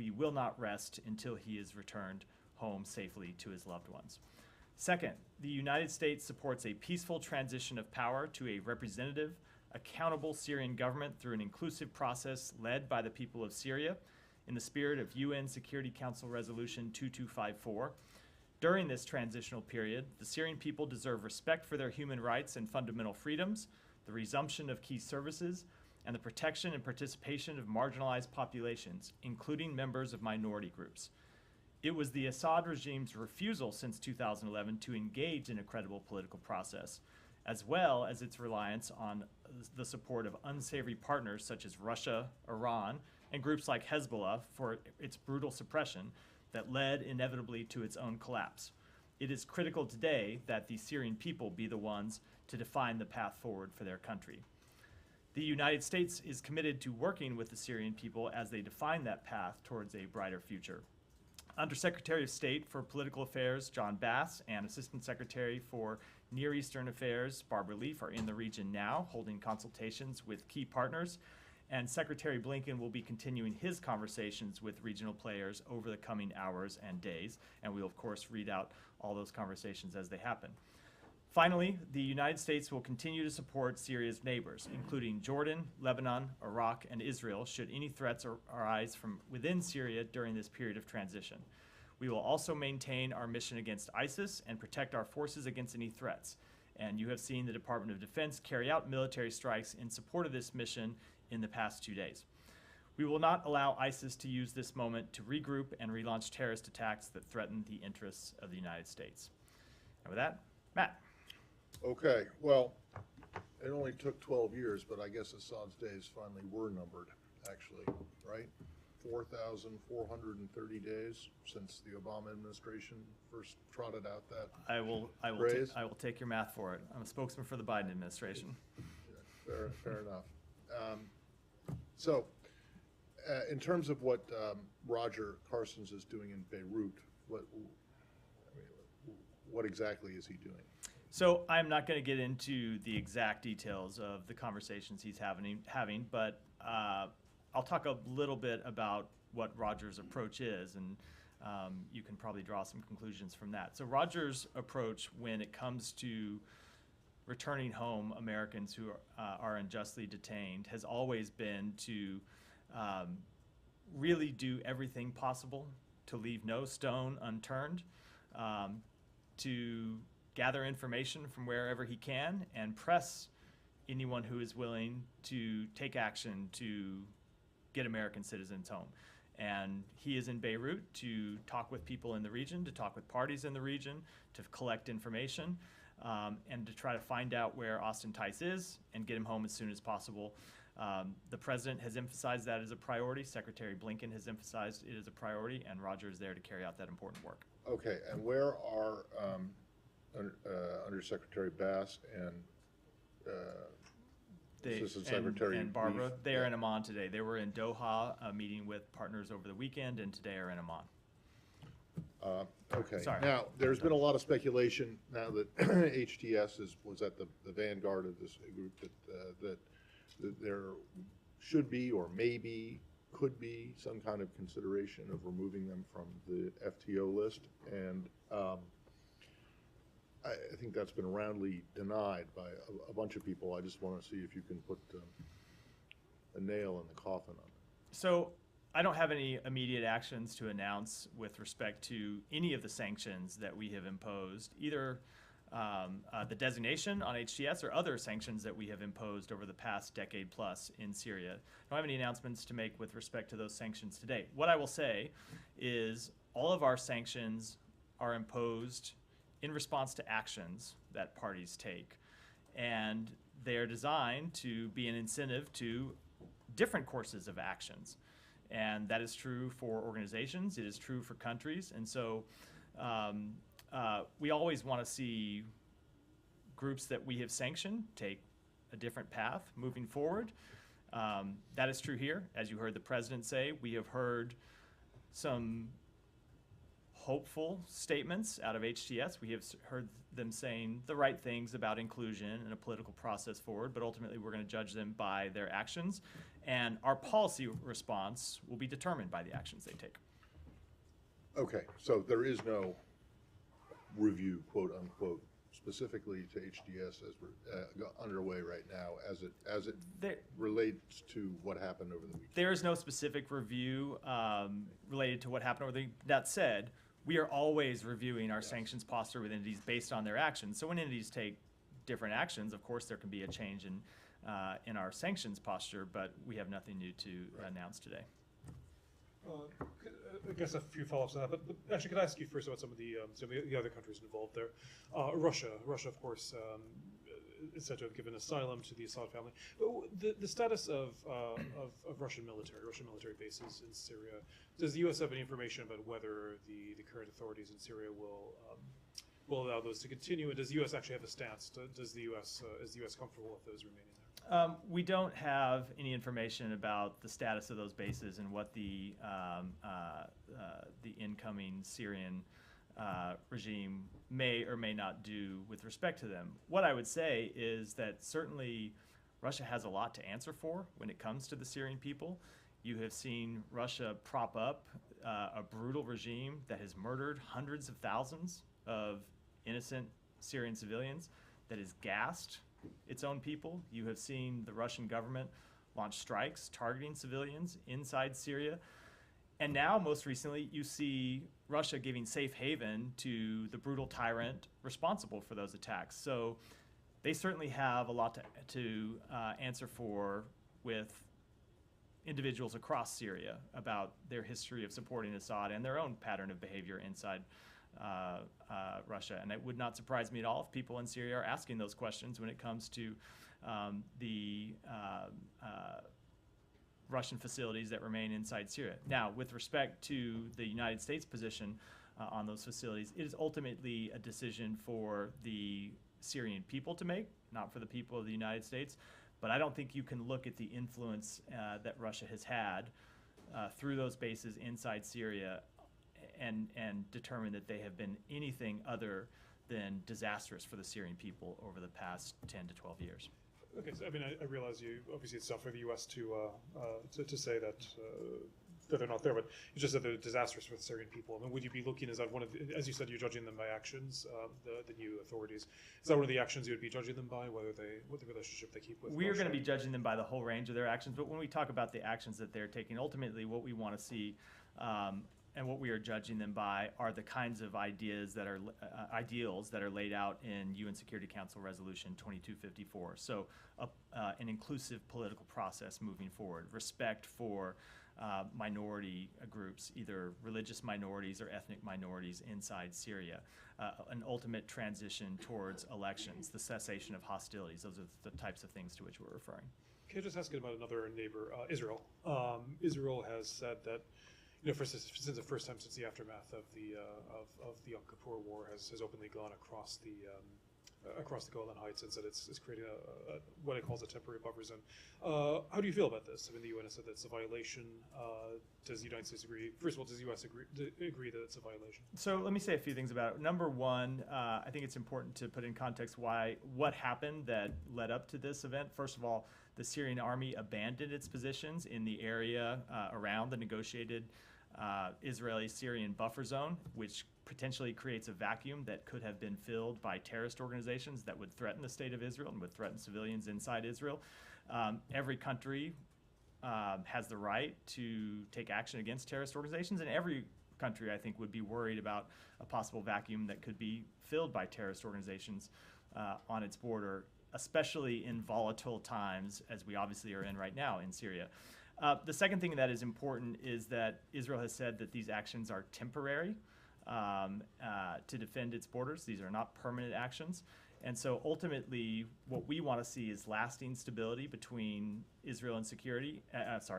we will not rest until he is returned home safely to his loved ones. Second, the United States supports a peaceful transition of power to a representative, accountable Syrian government through an inclusive process led by the people of Syria in the spirit of UN Security Council Resolution 2254. During this transitional period, the Syrian people deserve respect for their human rights and fundamental freedoms, the resumption of key services, and the protection and participation of marginalized populations, including members of minority groups. It was the Assad regime's refusal since 2011 to engage in a credible political process, as well as its reliance on the support of unsavory partners such as Russia, Iran, and groups like Hezbollah for its brutal suppression that led inevitably to its own collapse. It is critical today that the Syrian people be the ones to define the path forward for their country. The United States is committed to working with the Syrian people as they define that path towards a brighter future. Undersecretary of State for Political Affairs John Bass and Assistant Secretary for Near Eastern Affairs Barbara Leaf are in the region now, holding consultations with key partners, and Secretary Blinken will be continuing his conversations with regional players over the coming hours and days, and we'll of course read out all those conversations as they happen. Finally, the United States will continue to support Syria's neighbors, including Jordan, Lebanon, Iraq, and Israel, should any threats arise from within Syria during this period of transition. We will also maintain our mission against ISIS and protect our forces against any threats. And you have seen the Department of Defense carry out military strikes in support of this mission in the past 2 days. We will not allow ISIS to use this moment to regroup and relaunch terrorist attacks that threaten the interests of the United States. And with that, Matt. Okay, well, it only took 12 years, but I guess Assad's days finally were numbered, actually, right? 4,430 days since the Obama administration first trotted out that phrase. I will take your math for it. I'm a spokesman for the Biden administration. Yeah, fair enough. So, in terms of what Roger Carstens is doing in Beirut, what exactly is he doing? So I'm not going to get into the exact details of the conversations he's having, but I'll talk a little bit about what Roger's approach is, and you can probably draw some conclusions from that. So Roger's approach when it comes to returning home Americans who are unjustly detained has always been to really do everything possible to leave no stone unturned, to gather information from wherever he can and press anyone who is willing to take action to get American citizens home. And he is in Beirut to talk with people in the region, to talk with parties in the region, to collect information, and to try to find out where Austin Tice is and get him home as soon as possible. The president has emphasized that as a priority. Secretary Blinken has emphasized it as a priority, and Roger is there to carry out that important work. Okay, and where are Undersecretary Bass and Assistant Secretary and Barbara? Leaf? They are in Amman today. They were in Doha meeting with partners over the weekend, and today are in Amman. Okay. Sorry. Now, there's been a lot of speculation now that HTS was at the vanguard of this group that there should be or maybe could be some kind of consideration of removing them from the FTO list, and I think that's been roundly denied by a bunch of people. I just want to see if you can put a nail in the coffin on it. So I don't have any immediate actions to announce with respect to any of the sanctions that we have imposed, either the designation on HTS or other sanctions that we have imposed over the past decade plus in Syria. I don't have any announcements to make with respect to those sanctions today. What I will say is all of our sanctions are imposed in response to actions that parties take, and they are designed to be an incentive to different courses of actions. And that is true for organizations, it is true for countries, and so we always want to see groups that we have sanctioned take a different path moving forward. That is true here. As you heard the president say, we have heard some hopeful statements out of HTS. We have heard them saying the right things about inclusion and a political process forward, but ultimately we're going to judge them by their actions. And our policy response will be determined by the actions they take. Okay, so there is no review, quote unquote, specifically to HDS as we're underway right now as it relates to what happened over the weekend. There is no specific review related to what happened over the weekend. That said, we are always reviewing our sanctions posture with entities based on their actions. So when entities take different actions, of course there can be a change in our sanctions posture, but we have nothing new to announce today. I guess a few follow-ups on that, but actually, could I ask you first about some of the other countries involved there? Russia, of course, is said to have given asylum to the Assad family. The status of Russian military bases in Syria. Does the U.S. have any information about whether the current authorities in Syria will allow those to continue? And does the U.S. actually have a stance? Is the U.S. comfortable with those remaining there? We don't have any information about the status of those bases and what the incoming Syrian regime may or may not do with respect to them. What I would say is that certainly Russia has a lot to answer for when it comes to the Syrian people. You have seen Russia prop up a brutal regime that has murdered hundreds of thousands of innocent Syrian civilians, that has gassed its own people. You have seen the Russian government launch strikes targeting civilians inside Syria. And now, most recently, you see Russia giving safe haven to the brutal tyrant responsible for those attacks. So they certainly have a lot to answer for with individuals across Syria about their history of supporting Assad and their own pattern of behavior inside Russia. And it would not surprise me at all if people in Syria are asking those questions when it comes to the Russian facilities that remain inside Syria. Now, with respect to the United States position on those facilities, it is ultimately a decision for the Syrian people to make, not for the people of the United States. But I don't think you can look at the influence that Russia has had through those bases inside Syria and determine that they have been anything other than disastrous for the Syrian people over the past 10 to 12 years. Okay, so I mean, I realize obviously it's tough for the U.S. to say that they're not there, but you just said they're disastrous for the Syrian people. I mean, would you be looking, as you said, you're judging them by actions, the new authorities. Is that one of the actions you would be judging them by, what the relationship they keep with We Russia? are going to be judging them by the whole range of their actions, but when we talk about the actions that they're taking, ultimately what we want to see and what we are judging them by are the kinds of ideas that are ideals that are laid out in UN Security Council Resolution 2254. So an inclusive political process moving forward, respect for minority groups, either religious minorities or ethnic minorities inside Syria, an ultimate transition towards elections, the cessation of hostilities. Those are the types of things to which we're referring. Can I just ask you about another neighbor, Israel? Israel has said that, since the first time since the aftermath of the Yom Kippur War has openly gone across the Golan Heights and said it's creating what it calls a temporary buffer zone. How do you feel about this? I mean, the UN has said that it's a violation. Does the United States agree? First of all, does the U.S. agree that it's a violation? So let me say a few things about it. Number one, I think it's important to put in context what happened that led up to this event. First of all, the Syrian army abandoned its positions in the area around the negotiated Israeli-Syrian buffer zone, which potentially creates a vacuum that could have been filled by terrorist organizations that would threaten the state of Israel and would threaten civilians inside Israel. Every country has the right to take action against terrorist organizations, and every country, I think, would be worried about a possible vacuum that could be filled by terrorist organizations on its border, especially in volatile times, as we obviously are in right now in Syria. The second thing that is important is that Israel has said that these actions are temporary to defend its borders. These are not permanent actions. And so ultimately, what we want to see is lasting stability between Israel and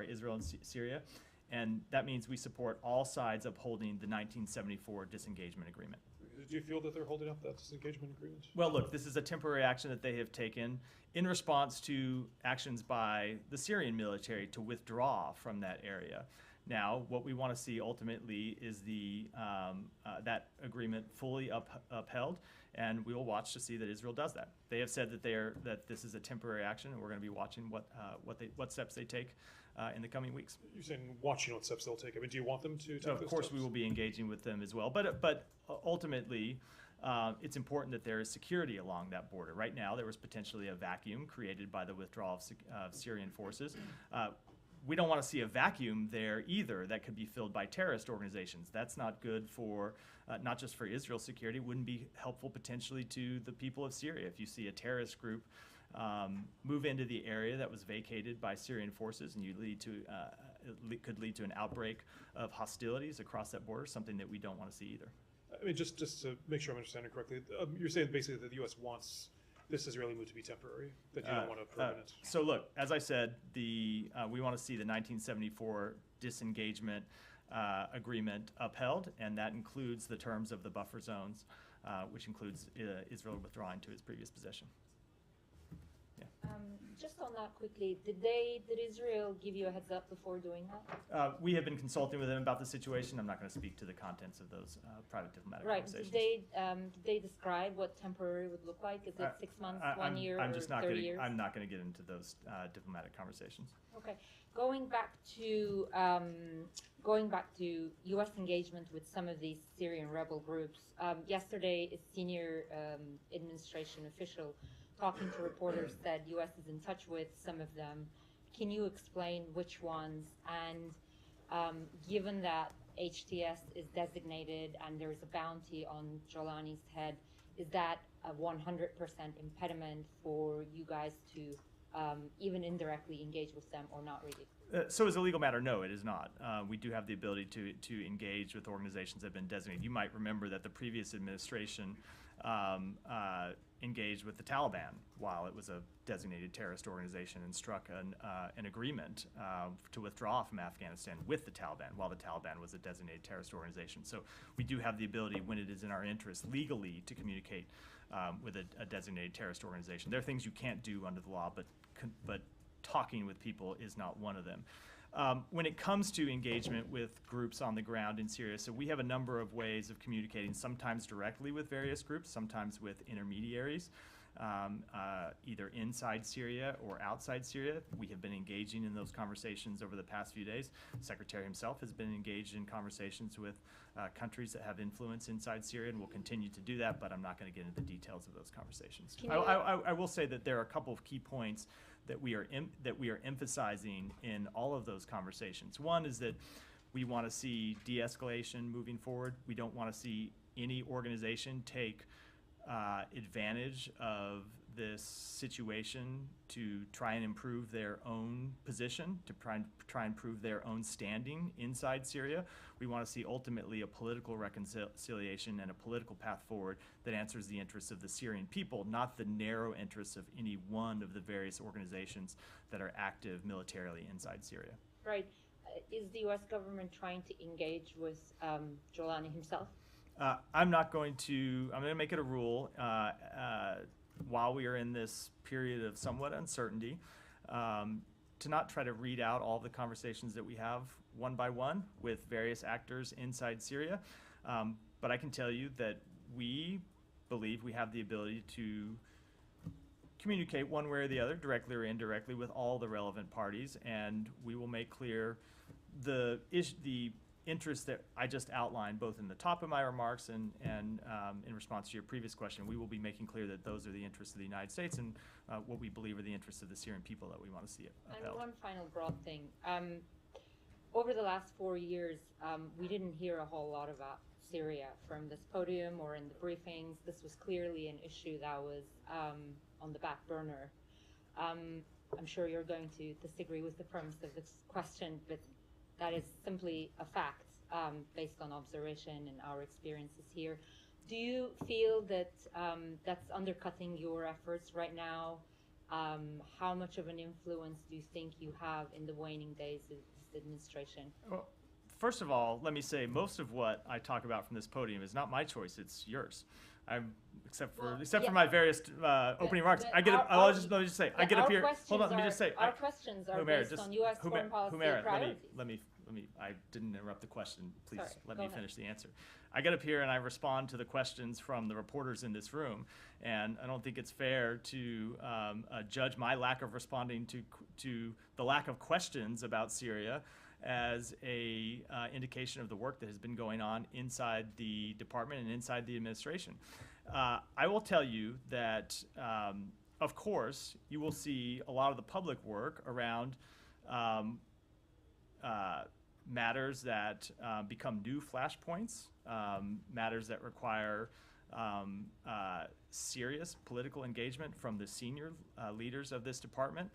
Israel and Syria. And that means we support all sides upholding the 1974 disengagement agreement. Do you feel that they're holding up that disengagement agreement? Well, look, this is a temporary action that they have taken in response to actions by the Syrian military to withdraw from that area. Now, what we want to see ultimately is that agreement fully upheld, and we will watch to see that Israel does that. They have said that this is a temporary action, and we're going to be watching what steps they take in the coming weeks. You're saying watching what steps they'll take. I mean, do you want them to take So of those course steps? we will be engaging with them as well, but ultimately it's important that there is security along that border. Right now there was potentially a vacuum created by the withdrawal of Syrian forces. We don't want to see a vacuum there either that could be filled by terrorist organizations. That's not good for, not just for Israel's security, it wouldn't be helpful potentially to the people of Syria. If you see a terrorist group move into the area that was vacated by Syrian forces and could lead to an outbreak of hostilities across that border, something that we don't want to see either. I mean, just to make sure I'm understanding correctly, you're saying basically that the U.S. wants this Israeli move to be temporary, that you don't want a permanent. So look, as I said, we want to see the 1974 disengagement agreement upheld, and that includes the terms of the buffer zones, which includes Israel withdrawing to its previous possession. Just on that quickly, did Israel give you a heads up before doing that? We have been consulting with them about the situation. I'm not going to speak to the contents of those private diplomatic Right. conversations. Did they describe what temporary would look like? Is it 6 months, 1 year, I'm or just not 30 gonna, years? I'm not going to get into those diplomatic conversations. Okay. Going back to U.S. engagement with some of these Syrian rebel groups. Yesterday, a senior administration official talking to reporters said U.S. is in touch with some of them. Can you explain which ones? And given that HTS is designated and there's a bounty on Jolani's head, is that a 100% impediment for you guys to even indirectly engage with them, or not really? So as a legal matter, no, it is not. We do have the ability to engage with organizations that have been designated. You might remember that the previous administration engaged with the Taliban while it was a designated terrorist organization and struck an agreement to withdraw from Afghanistan with the Taliban while the Taliban was a designated terrorist organization. So we do have the ability, when it is in our interest legally, to communicate with a designated terrorist organization. There are things you can't do under the law, but talking with people is not one of them. When it comes to engagement with groups on the ground in Syria, so we have a number of ways of communicating, sometimes directly with various groups, sometimes with intermediaries, either inside Syria or outside Syria. We have been engaging in those conversations over the past few days. The Secretary himself has been engaged in conversations with countries that have influence inside Syria, and will continue to do that, but I'm not going to get into the details of those conversations. I will say that there are a couple of key points that we are emphasizing in all of those conversations. One is that we want to see de-escalation moving forward. We don't want to see any organization take advantage of this situation to try and improve their own position, to try and prove their own standing inside Syria. We want to see ultimately a political reconciliation and a political path forward that answers the interests of the Syrian people, not the narrow interests of any one of the various organizations that are active militarily inside Syria. Right. Is the U.S. government trying to engage with Jolani himself? I'm going to make it a rule while we are in this period of somewhat uncertainty, to not try to read out all the conversations that we have one by one with various actors inside Syria. But I can tell you that we believe we have the ability to communicate one way or the other, directly or indirectly, with all the relevant parties, and we will make clear the interests that I just outlined, both in the top of my remarks and in response to your previous question. We will be making clear that those are the interests of the United States and what we believe are the interests of the Syrian people that we want to see upheld. And one final broad thing. Over the last 4 years, we didn't hear a whole lot about Syria from this podium or in the briefings. This was clearly an issue that was on the back burner. I'm sure you're going to disagree with the premise of this question, but that is simply a fact based on observation and our experiences here. Do you feel that that's undercutting your efforts right now? How much of an influence do you think you have in the waning days of this administration? Well, first of all, let me say most of what I talk about from this podium is not my choice; it's yours. Except for my various opening remarks. I get. Let me just say. I get up here. Hold on. Let me just say. Our questions are based on U.S. foreign policy priorities. Let me I didn't interrupt the question. Please Sorry, let go me ahead. finish the answer. I get up here and I respond to the questions from the reporters in this room, and I don't think it's fair to judge my lack of responding to the lack of questions about Syria as a indication of the work that has been going on inside the department and inside the administration. I will tell you that, of course, you will see a lot of the public work around matters that become new flashpoints, matters that require serious political engagement from the senior leaders of this department.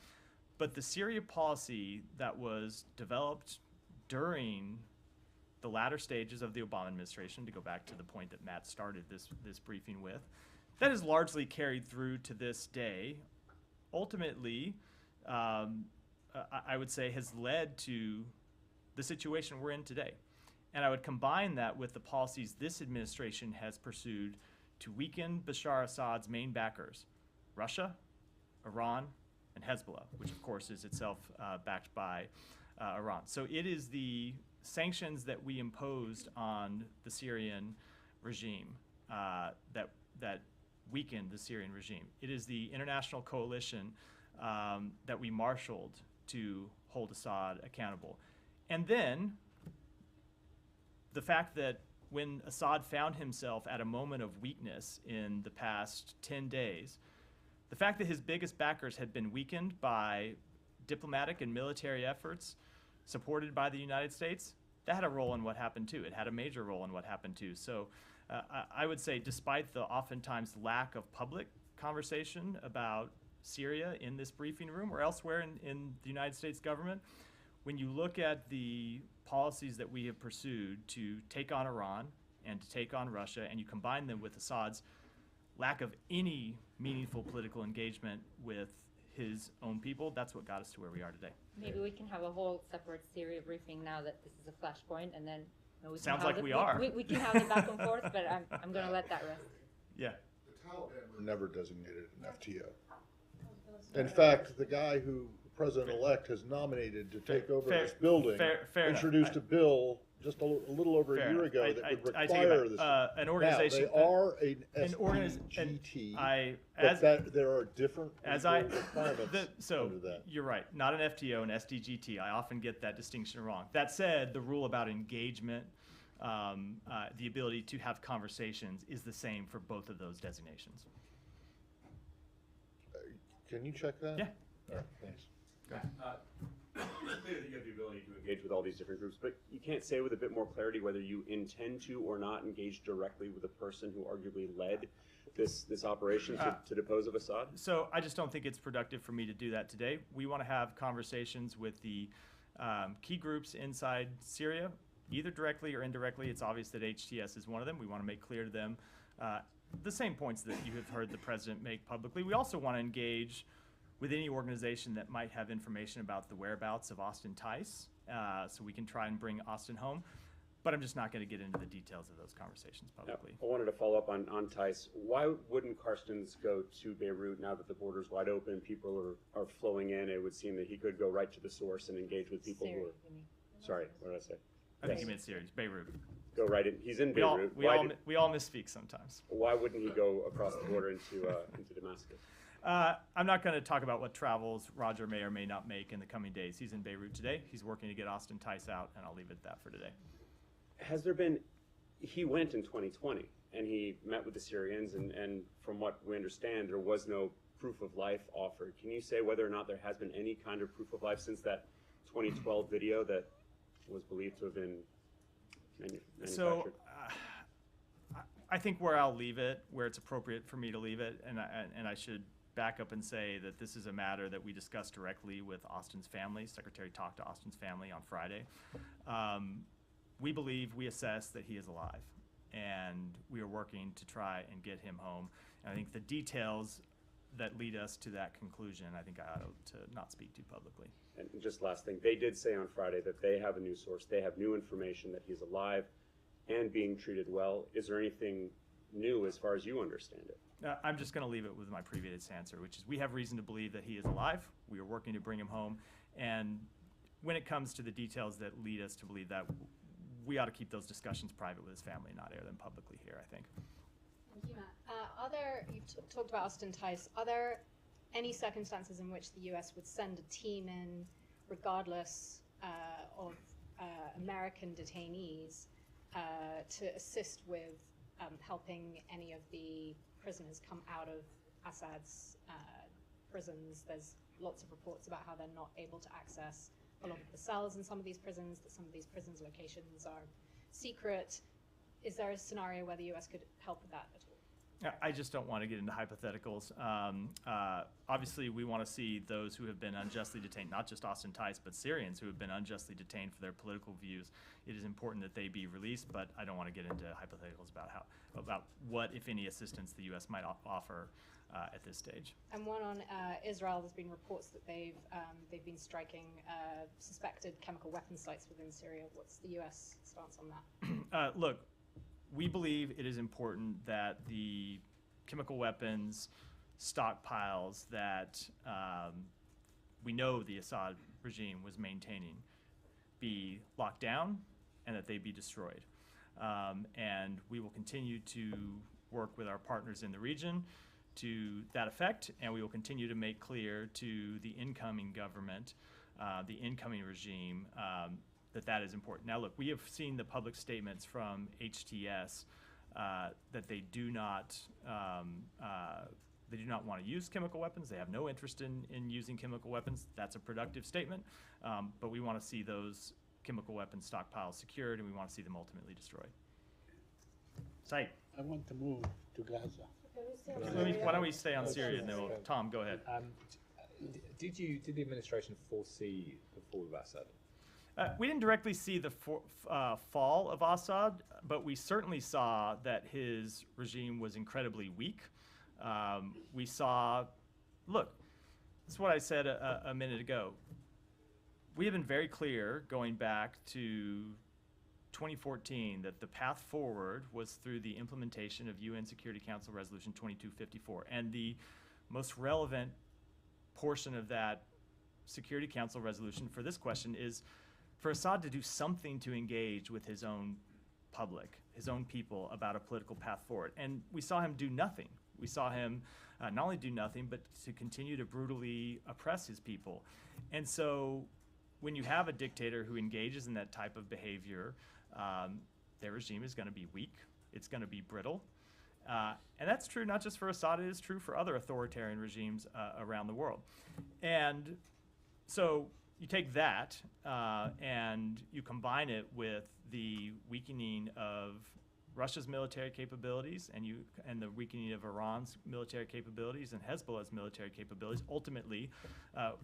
But the Syria policy that was developed during the latter stages of the Obama administration, to go back to the point that Matt started this briefing with, that is largely carried through to this day, ultimately, I would say has led to the situation we're in today. And I would combine that with the policies this administration has pursued to weaken Bashar Assad's main backers, Russia, Iran, and Hezbollah, which of course is itself backed by Iran. So it is the sanctions that we imposed on the Syrian regime that weakened the Syrian regime. It is the international coalition that we marshaled to hold Assad accountable. And then the fact that when Assad found himself at a moment of weakness in the past 10 days, the fact that his biggest backers had been weakened by diplomatic and military efforts supported by the United States, that had a role in what happened too. It had a major role in what happened too. So I would say, despite the oftentimes lack of public conversation about Syria in this briefing room or elsewhere in the United States government, when you look at the policies that we have pursued to take on Iran and to take on Russia, and you combine them with Assad's lack of any meaningful political engagement with his own people, that's what got us to where we are today. Maybe we can have a whole separate Syria briefing now that this is a flashpoint, and then we can Sounds have like the- we are. We can have the back and forth, but I'm going to let that rest. Yeah. The Taliban were never designated an FTO. In fact, the guy who President-elect has nominated to take over Fair- this building fair enough. introduced a bill just a little over Fair a year enough. ago I that would take it require back. this. An organization. Now, they are an an organiz- SPGT, as but there are different as legal I requirements so under that. you're right, not an FTO, an SDGT. I often get that distinction wrong. That said, the rule about engagement, the ability to have conversations, is the same for both of those designations. Can you check that? Yeah. All right, thanks. It's clear that you have the ability to engage with all these different groups, but you can't say with a bit more clarity whether you intend to or not engage directly with the person who arguably led this operation to depose of Assad? So I just don't think it's productive for me to do that today. We want to have conversations with the key groups inside Syria, either directly or indirectly. It's obvious that HTS is one of them. We want to make clear to them the same points that you have heard the president make publicly. We also want to engage with any organization that might have information about the whereabouts of Austin Tice, so we can try and bring Austin home. But I'm just not going to get into the details of those conversations publicly. I wanted to follow up on Tice. Why wouldn't Carstens go to Beirut now that the border's wide open, people are flowing in? It would seem that he could go right to the source and engage with people Syria, who are... you mean? Sorry, what did I say? I think you meant Syria, Beirut. Go right in. He's in We all, Beirut. we all misspeak sometimes. Why wouldn't he go across the border into Damascus? I'm not going to talk about what travels Roger may or may not make in the coming days. He's in Beirut today. He's working to get Austin Tice out, and I'll leave it at that for today. Has there been, he went in 2020 and he met with the Syrians, and from what we understand, there was no proof of life offered. Can you say whether or not there has been any kind of proof of life since that 2012 video that was believed to have been manufactured? So I think where I'll leave it, where it's appropriate for me to leave it, and I should back up and say that this is a matter that we discussed directly with Austin's family. Secretary talked to Austin's family on Friday. We believe, we assess that he is alive, and we are working to try and get him home. And I think the details that lead us to that conclusion, I think I ought to not speak to publicly. And just last thing, they did say on Friday that they have a new source. They have new information that he's alive and being treated well. Is there anything new as far as you understand it? I'm just going to leave it with my previous answer, which is we have reason to believe that he is alive. We are working to bring him home. And when it comes to the details that lead us to believe that, we ought to keep those discussions private with his family, not air them publicly here, I think. Thank you, Matt. You've talked about Austin Tice. Are there any circumstances in which the US would send a team in, regardless of American detainees, to assist with helping any of the prisoners come out of Assad's prisons? There's lots of reports about how they're not able to access a lot of the cells in some of these prisons, that some of these prisons' locations are secret. Is there a scenario where the US could help with that at all? I just don't want to get into hypotheticals. Obviously, we want to see those who have been unjustly detained, not just Austin Tice, but Syrians who have been unjustly detained for their political views. It is important that they be released, but I don't want to get into hypotheticals about what, if any, assistance the U.S. might offer at this stage. And one on Israel, there's been reports that they've been striking suspected chemical weapons sites within Syria. What's the U.S. stance on that? Look, we believe it is important that the chemical weapons stockpiles that we know the Assad regime was maintaining be locked down and that they be destroyed. And we will continue to work with our partners in the region to that effect, and we will continue to make clear to the incoming government, the incoming regime, that is important. Now, look, we have seen the public statements from HTS that they do not want to use chemical weapons. They have no interest in using chemical weapons. That's a productive statement, but we want to see those chemical weapons stockpiles secured, and we want to see them ultimately destroyed. Said. I want to move to Gaza. Why don't we stay on Syria, and then Tom, go ahead. Did the administration foresee the fall of Assad? We didn't directly see the fall of Assad, but we certainly saw that his regime was incredibly weak. We saw, look, this is what I said a minute ago. We have been very clear going back to 2014 that the path forward was through the implementation of UN Security Council Resolution 2254. And the most relevant portion of that Security Council resolution for this question is for Assad to do something to engage with his own public, his own people, about a political path forward. And we saw him do nothing. We saw him not only do nothing, but to continue to brutally oppress his people. And so when you have a dictator who engages in that type of behavior, their regime is going to be weak. It's going to be brittle. And that's true not just for Assad, it is true for other authoritarian regimes around the world. And so you take that and you combine it with the weakening of Russia's military capabilities and the weakening of Iran's military capabilities and Hezbollah's military capabilities, ultimately,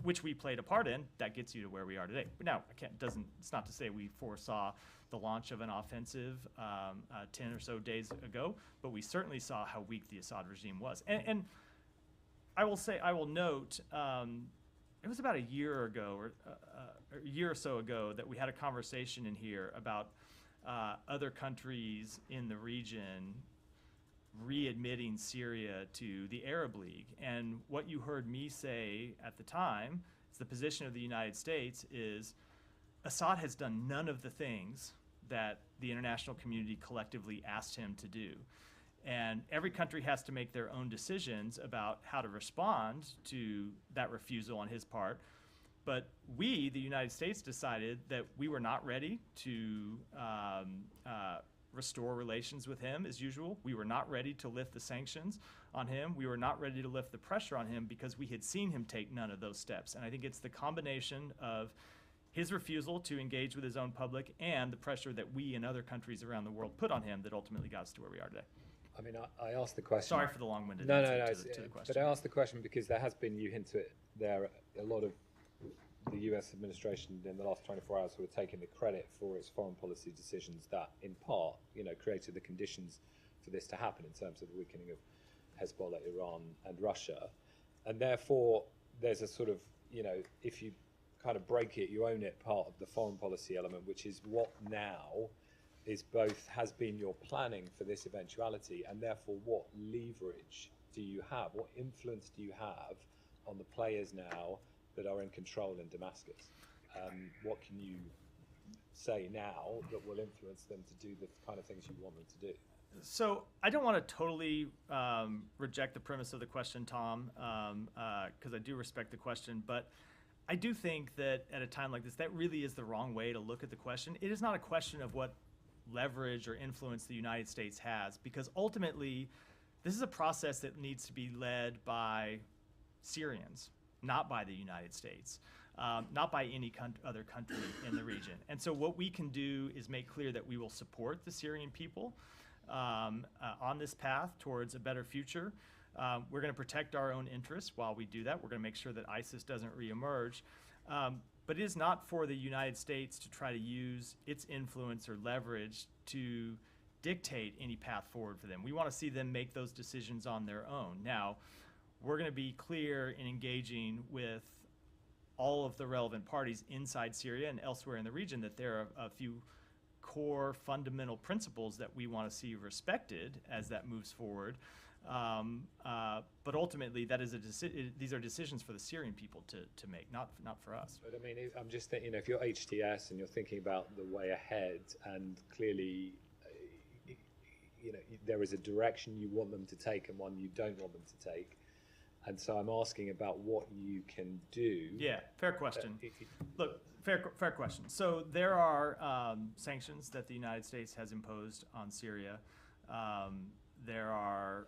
which we played a part in, that gets you to where we are today. But now, it's not to say we foresaw the launch of an offensive 10 or so days ago, but we certainly saw how weak the Assad regime was. And I will note, it was about a year ago, or a year or so ago, that we had a conversation in here about other countries in the region readmitting Syria to the Arab League. And what you heard me say at the time is the position of the United States is Assad has done none of the things that the international community collectively asked him to do. And every country has to make their own decisions about how to respond to that refusal on his part. But we, the United States, decided that we were not ready to restore relations with him as usual. We were not ready to lift the sanctions on him. We were not ready to lift the pressure on him because we had seen him take none of those steps. And I think it's the combination of his refusal to engage with his own public and the pressure that we and other countries around the world put on him that ultimately got us to where we are today. I mean, I asked the question. Sorry for the long-winded answer to the question. But I asked the question because there has been, you hint to it there, a lot of the US administration in the last 24 hours who are taking the credit for its foreign policy decisions that, in part, created the conditions for this to happen in terms of the weakening of Hezbollah, Iran, and Russia. And therefore, there's a sort of, if you kind of break it, you own it, part of the foreign policy element, which is what now has been your planning for this eventuality, and therefore what leverage do you have, what influence do you have on the players now that are in control in Damascus? what can you say now that will influence them to do the kind of things you want them to do? So I don't want to totally reject the premise of the question, Tom, because I do respect the question, but I do think that at a time like this, that really is the wrong way to look at the question. It is not a question of what leverage or influence the United States has, because ultimately, this is a process that needs to be led by Syrians, not by the United States, not by any other country in the region. And so what we can do is make clear that we will support the Syrian people on this path towards a better future. We're going to protect our own interests while we do that. We're going to make sure that ISIS doesn't reemerge. But it is not for the United States to try to use its influence or leverage to dictate any path forward for them. We want to see them make those decisions on their own. Now, we're going to be clear in engaging with all of the relevant parties inside Syria and elsewhere in the region that there are a few core fundamental principles that we want to see respected as that moves forward. But ultimately, that is these are decisions for the Syrian people to make, not for us. But I mean, I'm just thinking, if you're HTS and you're thinking about the way ahead, and clearly, there is a direction you want them to take and one you don't want them to take. And so I'm asking about what you can do. Yeah, fair question. Look, fair question. So there are sanctions that the United States has imposed on Syria. There are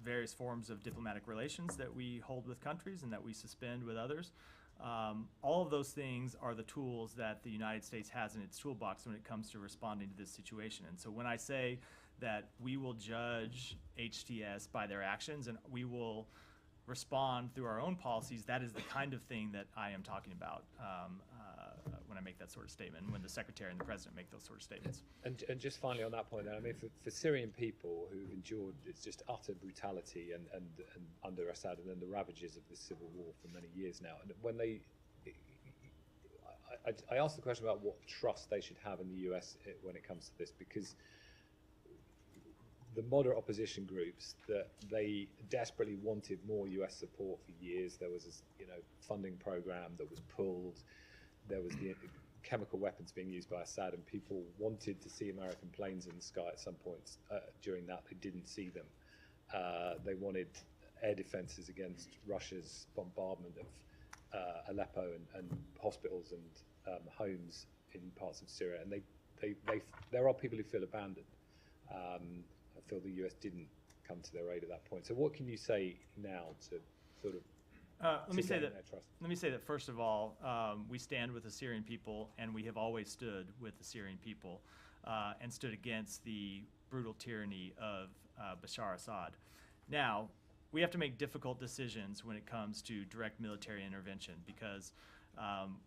various forms of diplomatic relations that we hold with countries and that we suspend with others. All of those things are the tools that the United States has in its toolbox when it comes to responding to this situation. And so when I say that we will judge HTS by their actions and we will respond through our own policies, that is the kind of thing that I am talking about when I make that sort of statement, when the Secretary and the President make those sort of statements. And just finally on that point, I mean, for Syrian people who've endured it's just utter brutality and under Assad and then the ravages of this civil war for many years now, and when they, I asked the question about what trust they should have in the US when it comes to this, because the moderate opposition groups, that they desperately wanted more US support for years. There was this, funding program that was pulled. There was the chemical weapons being used by Assad, and people wanted to see American planes in the sky at some points during that. They didn't see them. They wanted air defenses against Russia's bombardment of Aleppo and hospitals and homes in parts of Syria. And there are people who feel abandoned. I feel the US didn't come to their aid at that point. So what can you say now to sort of let me say that first of all, we stand with the Syrian people, and we have always stood with the Syrian people and stood against the brutal tyranny of Bashar Assad. Now, we have to make difficult decisions when it comes to direct military intervention, because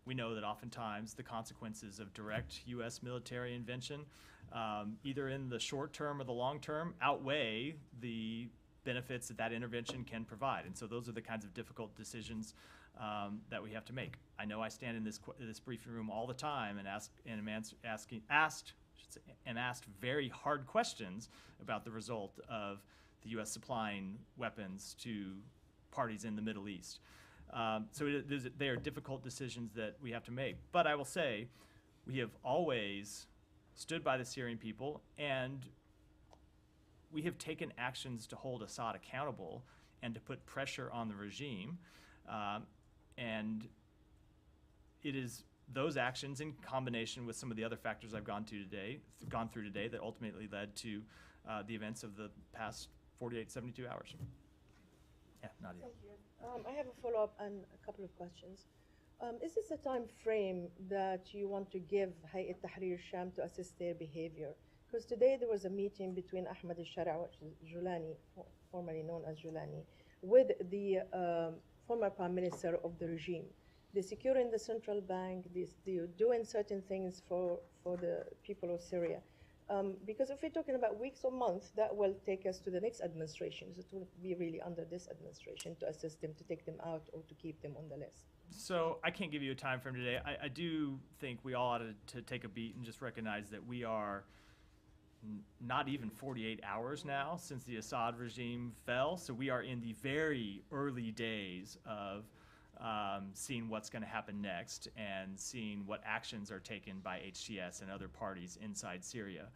we know that oftentimes the consequences of direct U.S. military intervention, either in the short term or the long term, outweigh the benefits that intervention can provide. And so those are the kinds of difficult decisions that we have to make. I know I stand in this briefing room all the time and am asked very hard questions about the result of the U.S. supplying weapons to parties in the Middle East. They are difficult decisions that we have to make. But I will say, we have always stood by the Syrian people, and we have taken actions to hold Assad accountable and to put pressure on the regime. And it is those actions in combination with some of the other factors I've gone through today that ultimately led to the events of the past 48, 72 hours. Yeah, Nadia. Thank you. I have a follow-up and a couple of questions. Is this a time frame that you want to give Hayat Tahrir Sham to assess their behavior? Because today there was a meeting between Ahmad al-Shara, which is Julani, formerly known as Julani, with the former prime minister of the regime. They're securing the central bank, they're doing certain things for the people of Syria. Because if we're talking about weeks or months, that will take us to the next administration. So it will be really under this administration to assess them, to take them out, or to keep them on the list. So I can't give you a time frame today. I do think we all ought to take a beat and just recognize that we are not even 48 hours now since the Assad regime fell. So we are in the very early days of seeing what's going to happen next and seeing what actions are taken by HTS and other parties inside Syria.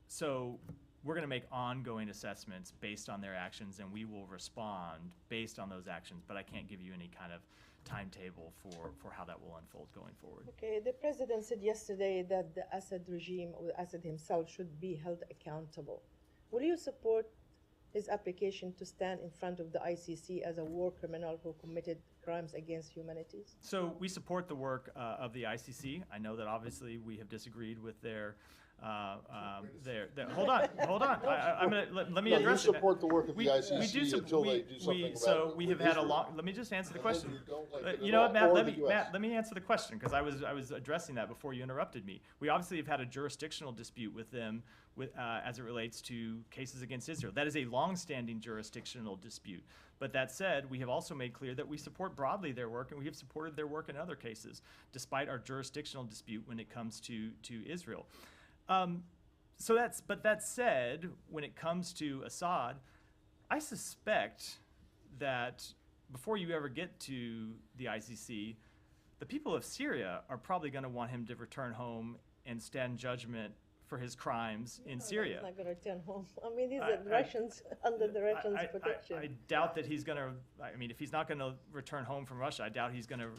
So we're going to make ongoing assessments based on their actions, and we will respond based on those actions, but I can't give you any kind of timetable for how that will unfold going forward. Okay, the president said yesterday that the Assad regime, or Assad himself, should be held accountable. Will you support his application to stand in front of the ICC as a war criminal who committed crimes against humanity? So we support the work of the ICC. I know that obviously we have disagreed with their hold on. Let me address it. You support the work of the We ICC do until they do something about so it we with have had a Israel. long. Let me just answer the And then question. you don't like it You at know all, what, Matt? or Let the me US. Matt, let me answer the question because I was addressing that before you interrupted me. We obviously have had a jurisdictional dispute with them as it relates to cases against Israel. That is a long-standing jurisdictional dispute. But that said, we have also made clear that we support broadly their work, and we have supported their work in other cases, despite our jurisdictional dispute when it comes to Israel. But that said, when it comes to Assad, I suspect that before you ever get to the ICC, the people of Syria are probably going to want him to return home and stand judgment for his crimes in Syria. He's not going to return home. I mean, these are Russians under the Russians' protection. I doubt that he's going to. I mean, if he's not going to return home from Russia, I doubt he's going to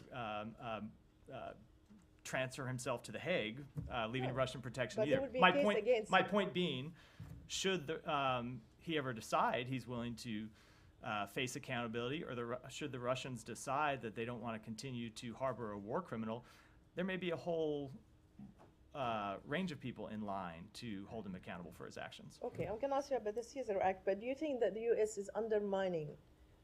transfer himself to The Hague, leaving Russian protection But either. there would be a case against My him. point being, should he ever decide he's willing to face accountability, or should the Russians decide that they don't want to continue to harbor a war criminal, there may be a whole range of people in line to hold him accountable for his actions. Okay, I'm going to ask you about the Caesar Act, but do you think that the U.S. is undermining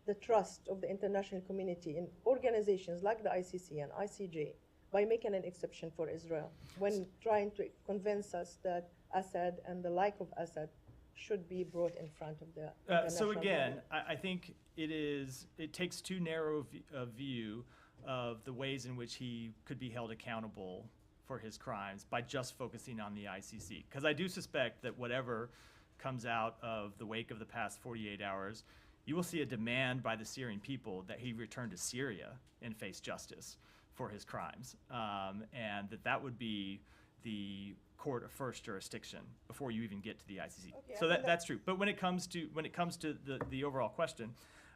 the trust of the international community in organizations like the ICC and ICJ by making an exception for Israel when trying to convince us that Assad and the like of Assad should be brought in front of the So international again, law? I think it takes too narrow a view of the ways in which he could be held accountable for his crimes by just focusing on the ICC. Because I do suspect that whatever comes out of the wake of the past 48 hours, you will see a demand by the Syrian people that he return to Syria and face justice for his crimes, and that would be the court of first jurisdiction before you even get to the ICC. Okay, So I think that's true. But when it comes to the overall question,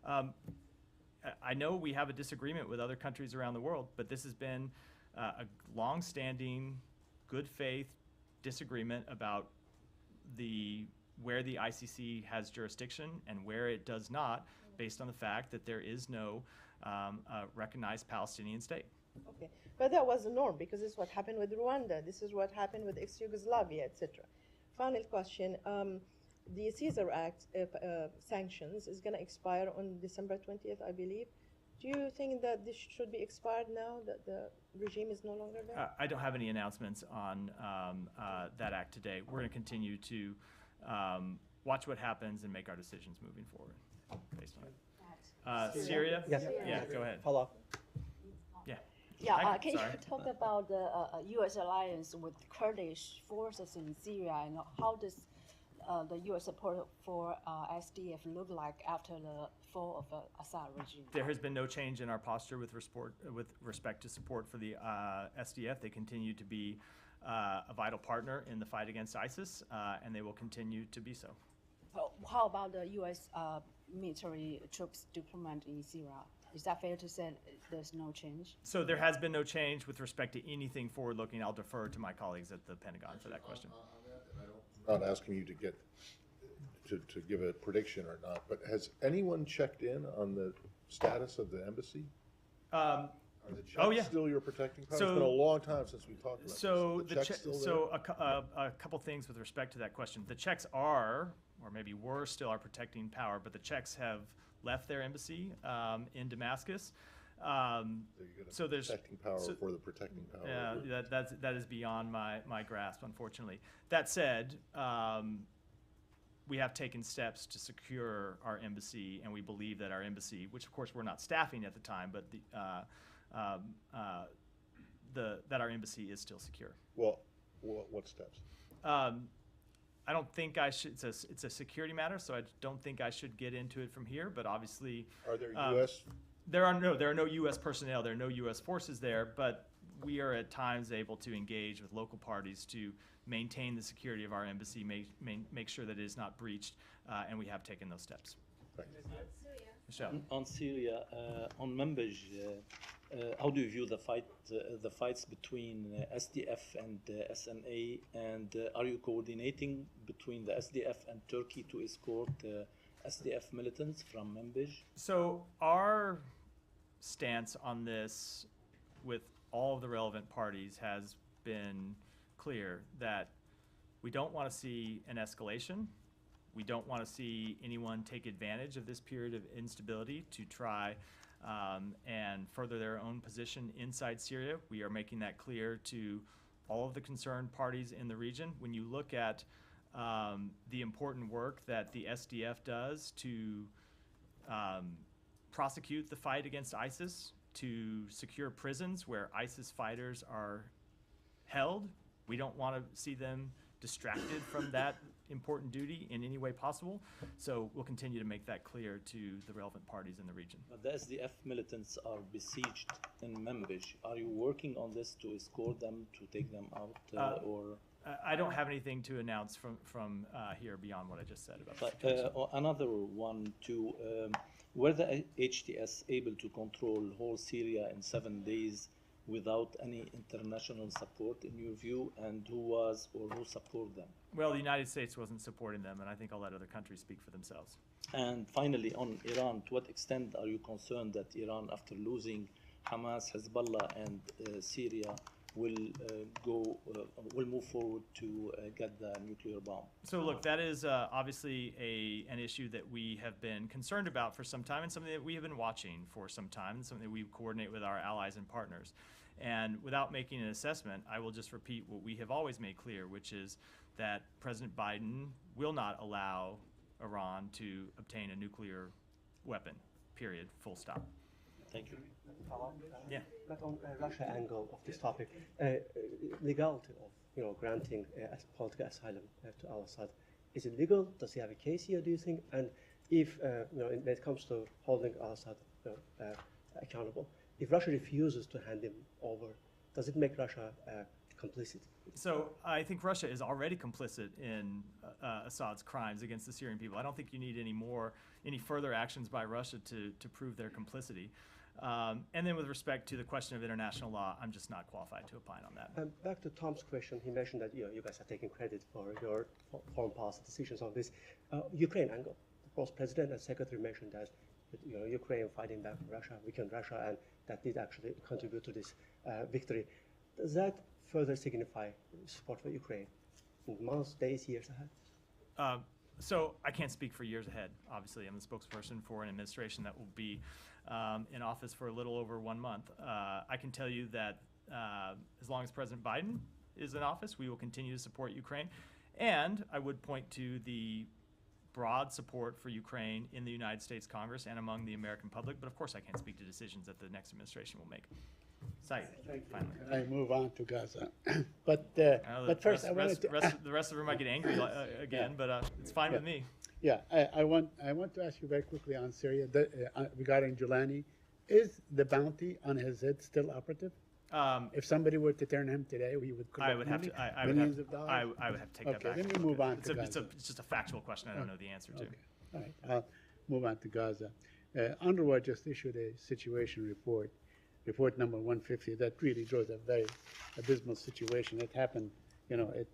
I know we have a disagreement with other countries around the world, but this has been a long-standing, good faith disagreement about where the ICC has jurisdiction and where it does not, based on the fact that there is no recognized Palestinian state. Okay, but that was the norm because this is what happened with Rwanda. This is what happened with ex-Yugoslavia, etc. Final question: the Caesar Act sanctions is going to expire on December 20th, I believe. Do you think that this should be expired now that the regime is no longer there? I don't have any announcements on that act today. We're going to continue to watch what happens and make our decisions moving forward based on it. Syria? Yes. Yeah, go ahead. Hello. Yeah. Yeah, can Sorry. you talk about the U.S. alliance with Kurdish forces in Syria, and how does the U.S. support for SDF look like after the fall of the Assad regime? There has been no change in our posture with respect to support for the SDF. They continue to be a vital partner in the fight against ISIS, and they will continue to be so. How about the U.S. Military troops deployment in Syria? Is that fair to say there's no change? So there has been no change with respect to anything forward-looking. I'll defer to my colleagues at the Pentagon for that question. I'm not asking you to give a prediction or not, but has anyone checked in on the status of the embassy? Are the checks still your protecting power? It's been a long time since we talked about So this. The checks still there? a couple things with respect to that question. The Czechs are, or maybe were still our protecting power, but the Czechs have left their embassy in Damascus. So there's protecting power for the protecting power. Yeah, that is beyond my grasp, unfortunately. That said, we have taken steps to secure our embassy, and we believe that our embassy, which of course we're not staffing at the time, but that our embassy is still secure. Well, what steps? I don't think I should. It's a security matter, so I don't think I should get into it from here. But obviously, Are there U.S. There are no U.S. personnel, there are no U.S. forces there, but we are at times able to engage with local parties to maintain the security of our embassy, make sure that it is not breached, and we have taken those steps. Right. Michelle. On Syria, on Manbij, how do you view the fights between SDF and SNA, and are you coordinating between the SDF and Turkey to escort SDF militants from Manbij? So our stance on this with all of the relevant parties has been clear that we don't want to see an escalation. We don't want to see anyone take advantage of this period of instability to try and further their own position inside Syria. We are making that clear to all of the concerned parties in the region. When you look at the important work that the SDF does to prosecute the fight against ISIS, to secure prisons where ISIS fighters are held, we don't want to see them distracted from that important duty in any way possible. So we'll continue to make that clear to the relevant parties in the region. But the SDF militants are besieged in Manbij. Are you working on this to escort them, to take them out, or? I don't have anything to announce from here beyond what I just said about the But situation. another one too. Were the HTS able to control whole Syria in 7 days without any international support, in your view, and who was or who supported them? Well, the United States wasn't supporting them, and I think I'll let other countries speak for themselves. And finally, on Iran, to what extent are you concerned that Iran, after losing Hamas, Hezbollah, and Syria, will move forward to get the nuclear bomb? So look, that is obviously an issue that we have been concerned about for some time, and something that we have been watching for some time, and something that we coordinate with our allies and partners. And without making an assessment, I will just repeat what we have always made clear, which is that President Biden will not allow Iran to obtain a nuclear weapon, period, full stop. Thank you. Yeah. But on Russia angle of this topic, legality of granting political asylum to al-Assad, is it legal? Does he have a case here? Do you think? And if when it comes to holding al-Assad accountable, if Russia refuses to hand him over, does it make Russia complicit? So I think Russia is already complicit in Assad's crimes against the Syrian people. I don't think you need any further actions by Russia to prove their complicity. And then with respect to the question of international law, I'm just not qualified to opine on that. Back to Tom's question, he mentioned that you guys are taking credit for your foreign policy decisions on this. Ukraine angle, both President and Secretary mentioned that Ukraine fighting back Russia, weakened Russia, and that did actually contribute to this victory. Does that further signify support for Ukraine in months, days, years ahead? So I can't speak for years ahead. Obviously, I'm the spokesperson for an administration that will be in office for a little over 1 month. I can tell you that as long as President Biden is in office, we will continue to support Ukraine. And I would point to the broad support for Ukraine in the United States Congress and among the American public. But of course, I can't speak to decisions that the next administration will make. Saeed, finally. I move on to Gaza. But first, the rest of them might get angry again, but it's fine with me. Yeah, I want to ask you very quickly on Syria regarding Julani. Is the bounty on his head still operative? If somebody were to turn him today, we would collect millions of dollars. I would have to take that back. Okay, let me move on to Gaza. It's just a factual question. I don't know the answer to. Okay. All right, I'll move on to Gaza. UNRWA just issued a situation report number 150, that really draws a very abysmal situation. It happened, it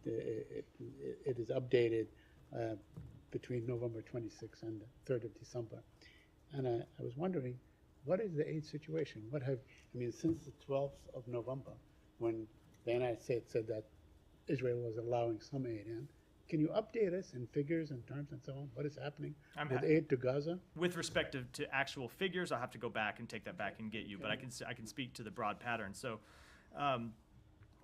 is updated between November 26th and the 3rd of December. And I was wondering, what is the aid situation? Since the 12th of November, when the United States said that Israel was allowing some aid in, can you update us in figures and terms and so on? What is happening with aid to Gaza? With respect to actual figures, I'll have to go back and take that back and get you. But I can speak to the broad pattern. So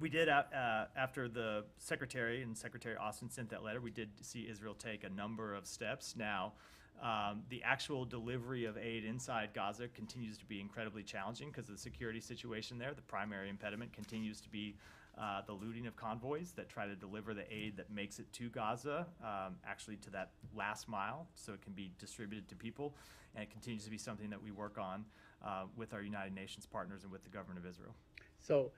we did, after the Secretary and Secretary Austin sent that letter, we did see Israel take a number of steps. Now, the actual delivery of aid inside Gaza continues to be incredibly challenging because of the security situation there. The primary impediment continues to be the looting of convoys that try to deliver the aid that makes it to Gaza, actually to that last mile, so it can be distributed to people, and it continues to be something that we work on. with our United Nations partners and with the government of Israel. So,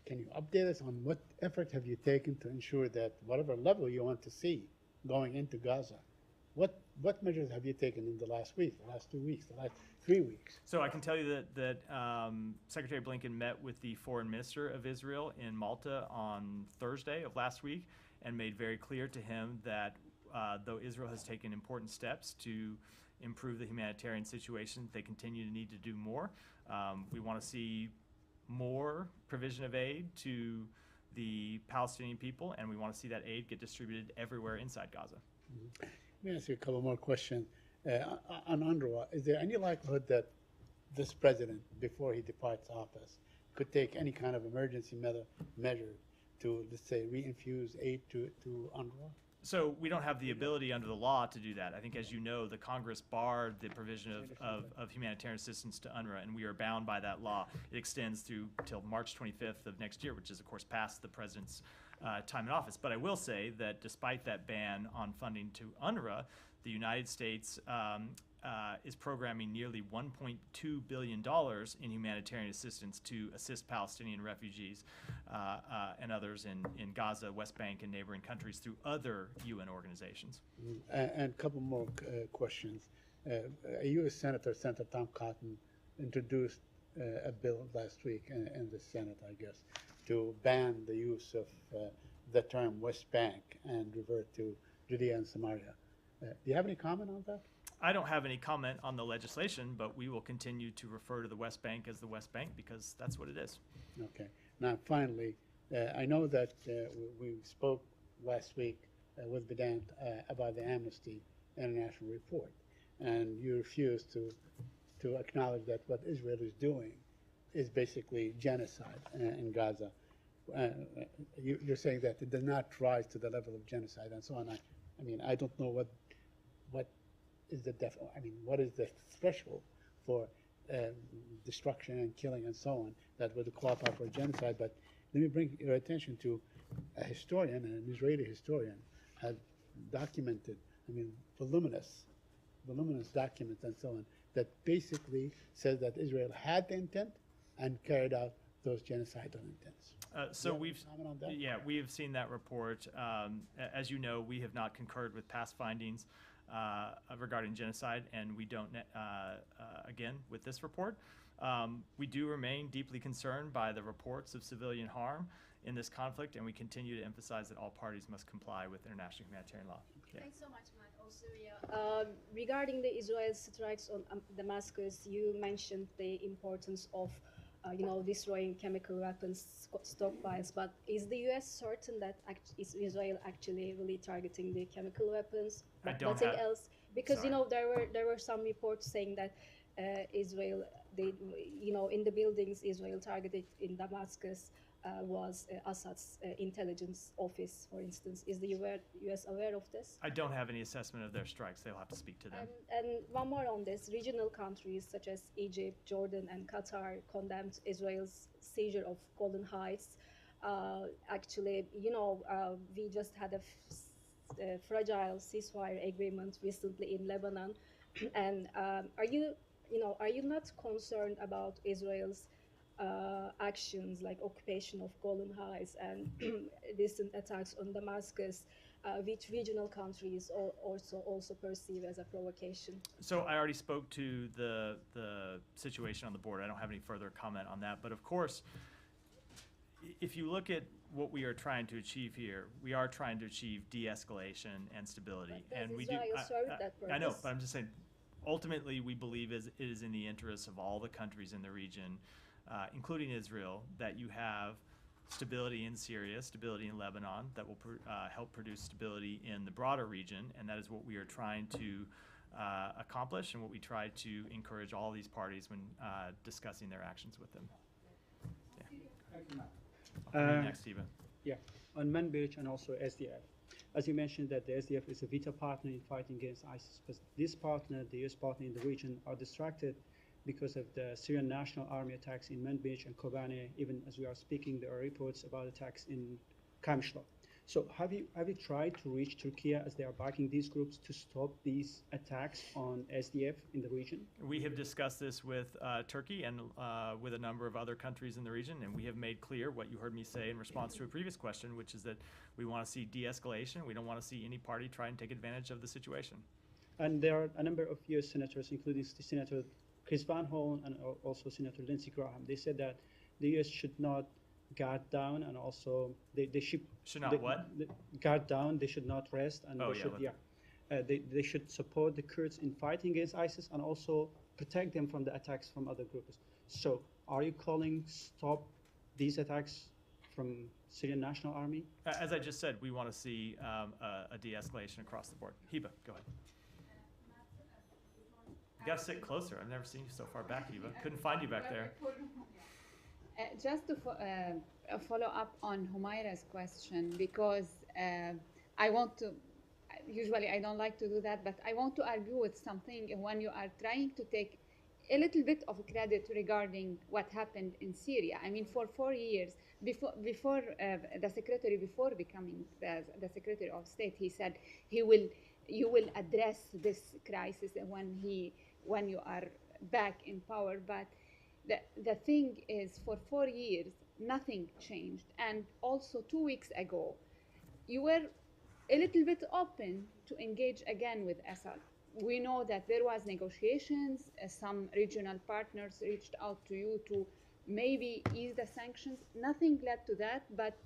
can you update us on what effort have you taken to ensure that whatever level you want to see going into Gaza, what measures have you taken in the last week, the last 2 weeks, the last 3 weeks? So I can tell you that Secretary Blinken met with the foreign minister of Israel in Malta on Thursday of last week and made very clear to him that though Israel has taken important steps to improve the humanitarian situation, they continue to need to do more. We want to see more provision of aid to the Palestinian people, and we want to see that aid get distributed everywhere inside Gaza. Let me ask you a couple more questions. On UNRWA, is there any likelihood that this president, before he departs office, could take any kind of emergency measure to, let's say, reinfuse aid to UNRWA? So we don't have the ability under the law to do that. I think, as you know, the Congress barred the provision of humanitarian assistance to UNRWA, and we are bound by that law. It extends through till March 25th of next year, which is, of course, past the president's time in office. But I will say that despite that ban on funding to UNRWA, the United States is programming nearly $1.2 billion in humanitarian assistance to assist Palestinian refugees and others in Gaza, West Bank, and neighboring countries through other UN organizations. And a couple more questions. A U.S. Senator, Senator Tom Cotton, introduced a bill last week in the Senate, I guess, to ban the use of the term West Bank and revert to Judea and Samaria. Do you have any comment on that? I don't have any comment on the legislation, but we will continue to refer to the West Bank as the West Bank because that's what it is. Okay. Now, finally, I know that we spoke last week with Vedant about the Amnesty International report, and you refused to acknowledge that what Israel is doing is basically genocide in Gaza. You're saying that it does not rise to the level of genocide and so on. I mean, I don't know what is the what is the threshold for destruction and killing and so on that would qualify for genocide? But let me bring your attention to a historian, an Israeli historian, has documented, voluminous documents and so on, that basically says that Israel had the intent and carried out those genocidal intents. So we have seen that report. As you know, we have not concurred with past findings regarding genocide, and we don't, again, with this report. We do remain deeply concerned by the reports of civilian harm in this conflict, and we continue to emphasize that all parties must comply with international humanitarian law. Yeah. Thanks so much, Matt. Also, regarding the Israel strikes on Damascus, you mentioned the importance of destroying chemical weapons stockpiles, but is the U.S. certain that is Israel actually really targeting the chemical weapons? Nothing else? Because there were some reports saying that Israel, in the buildings Israel targeted in Damascus was Assad's intelligence office, for instance. Is the U.S. aware of this? I don't have any assessment of their strikes. They'll have to speak to them. And one more on this. Regional countries such as Egypt, Jordan, and Qatar condemned Israel's seizure of Golan Heights. Actually, we just had a fragile ceasefire agreement recently in Lebanon. And are you not concerned about Israel's actions like occupation of Golan Heights and recent attacks on Damascus, which regional countries also perceive as a provocation? So I already spoke to the situation on the border. I don't have any further comment on that. But of course, if you look at what we are trying to achieve here, we are trying to achieve de-escalation and stability. But and we Israel do. served that purpose? I know, but I'm just saying. Ultimately, we believe it is in the interests of all the countries in the region, including Israel, that you have stability in Syria, stability in Lebanon, that will help produce stability in the broader region, and that is what we are trying to accomplish and what we try to encourage all these parties when discussing their actions with them. Yeah. Next, Eva. Yeah, on Manbij and also SDF. As you mentioned, that the SDF is a vital partner in fighting against ISIS, but this partner, the US partner in the region, are distracted because of the Syrian National Army attacks in Manbij and Kobane. Even as we are speaking, there are reports about attacks in Kamishla. So have you tried to reach Turkey, as they are backing these groups, to stop these attacks on SDF in the region? We have discussed this with Turkey and with a number of other countries in the region, and we have made clear what you heard me say in response to a previous question, which is that we want to see de-escalation. We don't want to see any party try and take advantage of the situation. And there are a number of U.S. senators, including Senator Chris Van Hollen and also Senator Lindsey Graham. They said that the U.S. should not guard down, and also they should not what? Guard down. They should not rest, and they should support the Kurds in fighting against ISIS and also protect them from the attacks from other groups. So, are you calling stop these attacks from Syrian National Army? As I just said, we want to see a de-escalation across the board. Hiba, go ahead. You gotta sit closer. I've never seen you so far back, Hiba. Couldn't find you back there. Just to follow up on Humaira's question, because I want to, usually I don't like to do that, but I want to argue with something when you are trying to take a little bit of credit regarding what happened in Syria. I mean, for 4 years, before the secretary, before becoming the Secretary of State, he said you will address this crisis when you are back in power. But the thing is, for 4 years, nothing changed. And also 2 weeks ago, you were a little bit open to engage again with Assad. We know that there was negotiations. Some regional partners reached out to you to maybe ease the sanctions. Nothing led to that. But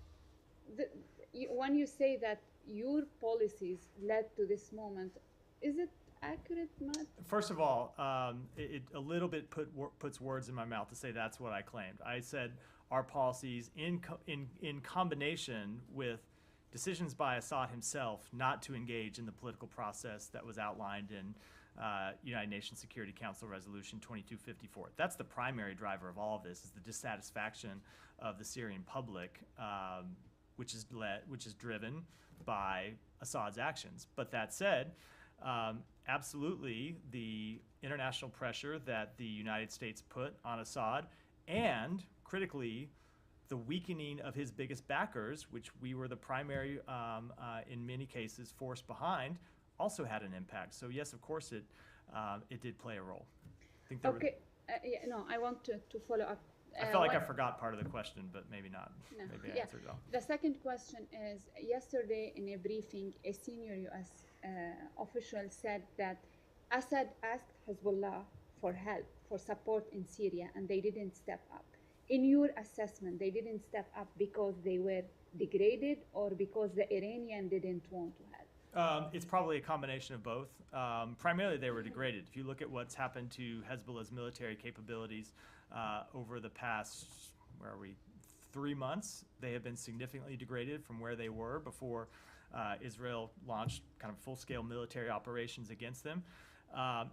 when you say that your policies led to this moment, is it accurate, Matt? First of all, it a little bit puts words in my mouth to say that's what I claimed. I said our policies in combination with decisions by Assad himself not to engage in the political process that was outlined in United Nations Security Council Resolution 2254. That's the primary driver of all of this, is the dissatisfaction of the Syrian public, which is driven by Assad's actions. But that said, absolutely the international pressure that the United States put on Assad, and critically the weakening of his biggest backers, which we were the primary, in many cases, force behind, also had an impact. So yes, of course, it did play a role. Okay, no, I want to follow up. I felt like I forgot part of the question, but maybe not. No. Maybe I answered it all. The second question is, yesterday in a briefing, a senior U.S. Official said that Assad asked Hezbollah for help, for support in Syria, and they didn't step up. In your assessment, they didn't step up because they were degraded or because the Iranian didn't want to help? It's probably a combination of both. Primarily, they were degraded. If you look at what's happened to Hezbollah's military capabilities over the past, 3 months, they have been significantly degraded from where they were before Israel launched kind of full-scale military operations against them.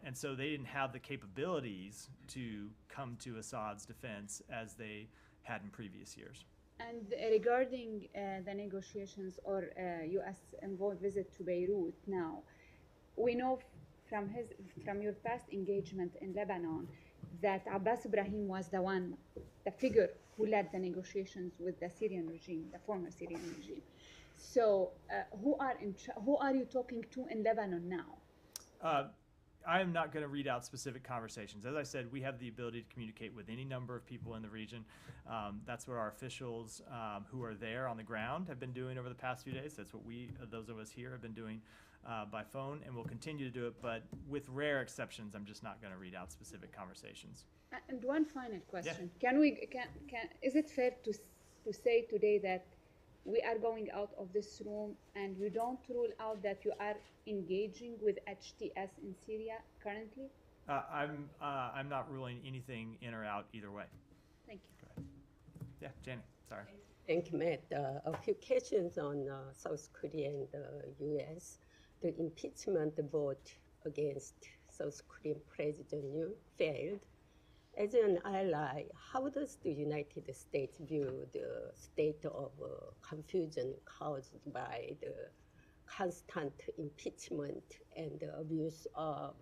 And so they didn't have the capabilities to come to Assad's defense as they had in previous years. And regarding the negotiations or U.S. involved visit to Beirut now, we know from your past engagement in Lebanon that Abbas Ibrahim was the figure who led the negotiations with the Syrian regime, the former Syrian regime. So who are you talking to in Lebanon now? I am not going to read out specific conversations. As I said, we have the ability to communicate with any number of people in the region. That's what our officials who are there on the ground have been doing over the past few days. That's what those of us here, have been doing by phone, and we'll continue to do it. But with rare exceptions, I'm just not going to read out specific conversations. And one final question: Yeah. Is it fair to say today that we are going out of this room and you don't rule out that you are engaging with HTS in Syria currently? I'm not ruling anything in or out either way. Thank you. Go ahead. Yeah, Jenny, sorry. Thank you, Matt. A few questions on South Korea and the U.S. The impeachment vote against South Korean President Yoon failed. As an ally, how does the United States view the state of confusion caused by the constant impeachment and the abuse of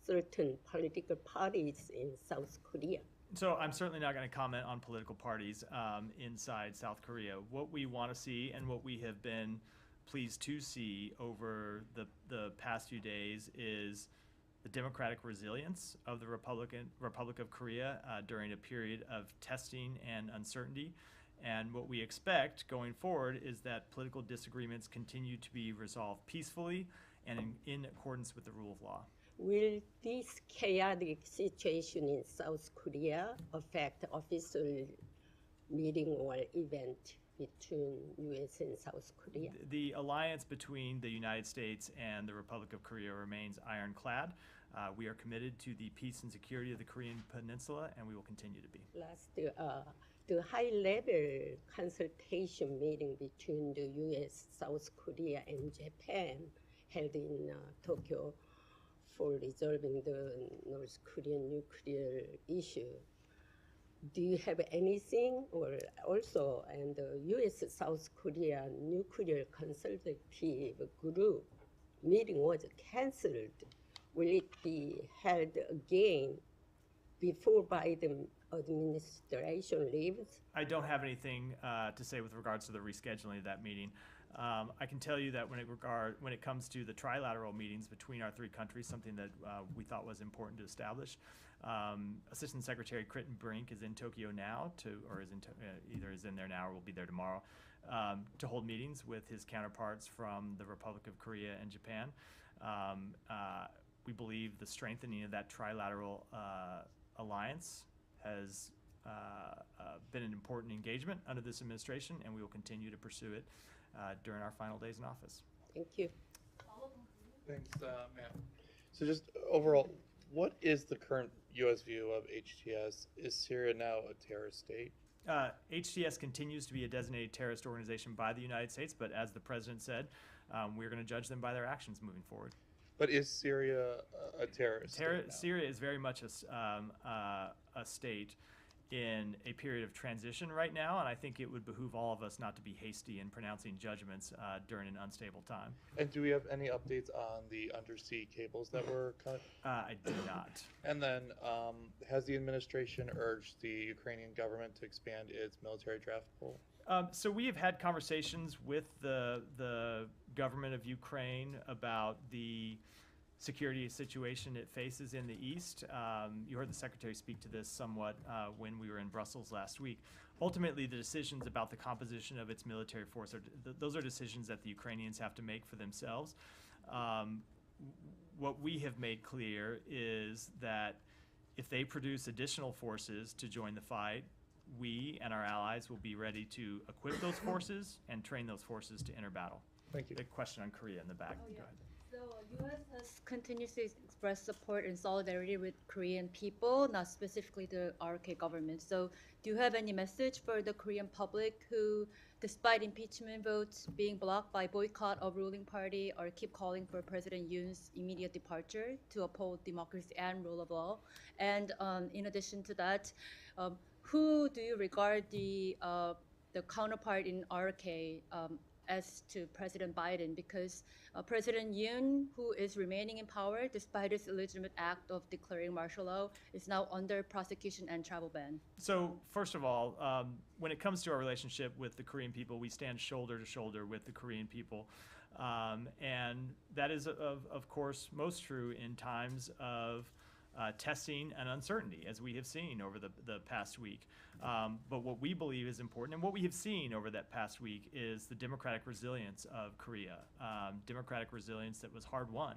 certain political parties in South Korea? So I'm certainly not going to comment on political parties inside South Korea. What we want to see and what we have been pleased to see over the past few days is the democratic resilience of the Republic of Korea during a period of testing and uncertainty. And what we expect going forward is that political disagreements continue to be resolved peacefully and in accordance with the rule of law. Will this chaotic situation in South Korea affect official meeting or event between U.S. and South Korea? The alliance between the United States and the Republic of Korea remains ironclad. We are committed to the peace and security of the Korean Peninsula, and we will continue to be. Last, the high-level consultation meeting between the U.S., South Korea, and Japan held in Tokyo for resolving the North Korean nuclear issue. Do you have anything, or also, and the U.S.-South Korea nuclear consultative group meeting was canceled? Will it be held again before Biden administration leaves? I don't have anything to say with regards to the rescheduling of that meeting. I can tell you that when it comes to the trilateral meetings between our three countries, something that we thought was important to establish, Assistant Secretary Critton Brink is in Tokyo now, either is in there now or will be there tomorrow, to hold meetings with his counterparts from the Republic of Korea and Japan. We believe the strengthening of that trilateral alliance has been an important engagement under this administration, and we will continue to pursue it during our final days in office. Thank you. Thanks, Matt. So just overall, what is the current U.S. view of HTS? Is Syria now a terrorist state? HTS continues to be a designated terrorist organization by the United States, but as the president said, we're going to judge them by their actions moving forward. But is Syria a terrorist state now? Syria is very much a state in a period of transition right now, and I think it would behoove all of us not to be hasty in pronouncing judgments during an unstable time. And do we have any updates on the undersea cables that were cut? I do not. And then has the administration urged the Ukrainian government to expand its military draft pool? So we have had conversations with the government of Ukraine about the security situation it faces in the east. You heard the secretary speak to this somewhat when we were in Brussels last week. Ultimately, the decisions about the composition of its military force, those are decisions that the Ukrainians have to make for themselves. What we have made clear is that if they produce additional forces to join the fight, we and our allies will be ready to equip those forces and train those forces to enter battle. Thank you. The question on Korea in the back. Oh, yeah. Go ahead. So U.S. has continuously expressed support and solidarity with Korean people, not specifically the RK government. So do you have any message for the Korean public who, despite impeachment votes being blocked by boycott of ruling party, are keep calling for President Yoon's immediate departure to uphold democracy and rule of law? And in addition to that, who do you regard the counterpart in RK as to President Biden? Because President Yoon, who is remaining in power despite his illegitimate act of declaring martial law, is now under prosecution and travel ban. So first of all, when it comes to our relationship with the Korean people, we stand shoulder to shoulder with the Korean people. And that is, of course, most true in times of testing and uncertainty, as we have seen over the past week. But what we believe is important, and what we have seen over that past week, is the democratic resilience of Korea. Democratic resilience that was hard won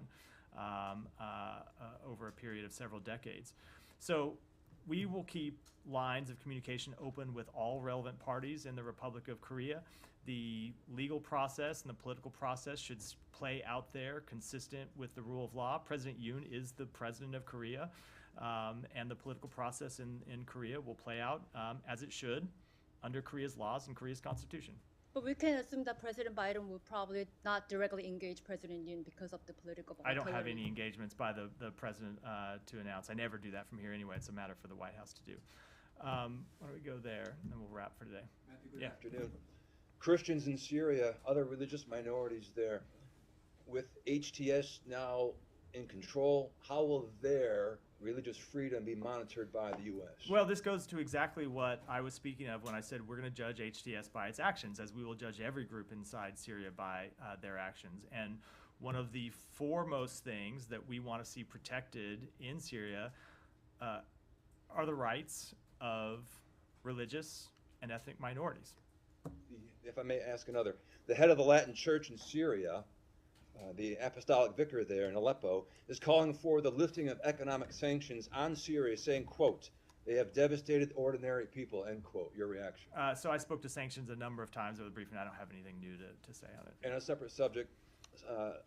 over a period of several decades. So we will keep lines of communication open with all relevant parties in the Republic of Korea. The legal process and the political process should play out there consistent with the rule of law. President Yoon is the president of Korea, and the political process in Korea will play out as it should under Korea's laws and Korea's constitution. But we can assume that President Biden will probably not directly engage President Yoon because of the political volatility. I don't have any engagements by the president to announce. I never do that from here anyway. It's a matter for the White House to do. Why don't we go there, and then we'll wrap for today. Matthew, good afternoon. Christians in Syria, other religious minorities there, with HTS now in control? How will their religious freedom be monitored by the U.S.? Well, this goes to exactly what I was speaking of when I said we're going to judge HTS by its actions, as we will judge every group inside Syria by their actions. And one of the foremost things that we want to see protected in Syria are the rights of religious and ethnic minorities. If I may ask another, the head of the Latin Church in Syria, the apostolic vicar there in Aleppo, is calling for the lifting of economic sanctions on Syria, saying, quote, they have devastated ordinary people, end quote. Your reaction? So I spoke to Sanctions a number of times over the briefing. I don't have anything new to say on it. And a separate subject,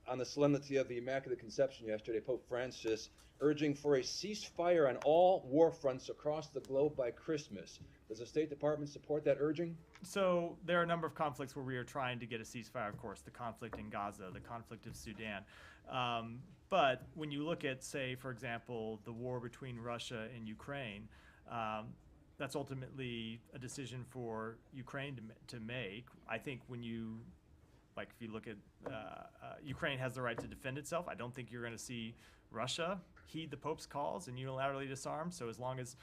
on the solemnity of the Immaculate Conception yesterday, Pope Francis urging for a ceasefire on all war fronts across the globe by Christmas. Does the State Department support that urging? So there are a number of conflicts where we are trying to get a ceasefire, of course, the conflict in Gaza, the conflict of Sudan. But when you look at, say, for example, the war between Russia and Ukraine, that's ultimately a decision for Ukraine to make. I think when you, like if you look at, Ukraine has the right to defend itself. I don't think you're going to see Russia heed the Pope's calls and unilaterally disarm. So as long as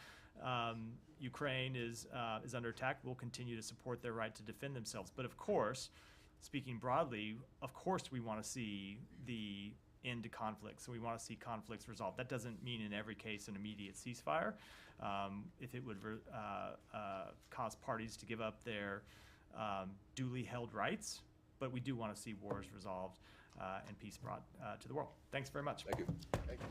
Ukraine is under attack, we'll continue to support their right to defend themselves. But of course, speaking broadly, of course we want to see the end to conflict. So we want to see conflicts resolved. That doesn't mean in every case an immediate ceasefire. If it would cause parties to give up their duly held rights, but we do want to see wars resolved and peace brought to the world. Thanks very much. Thank you. Thank you.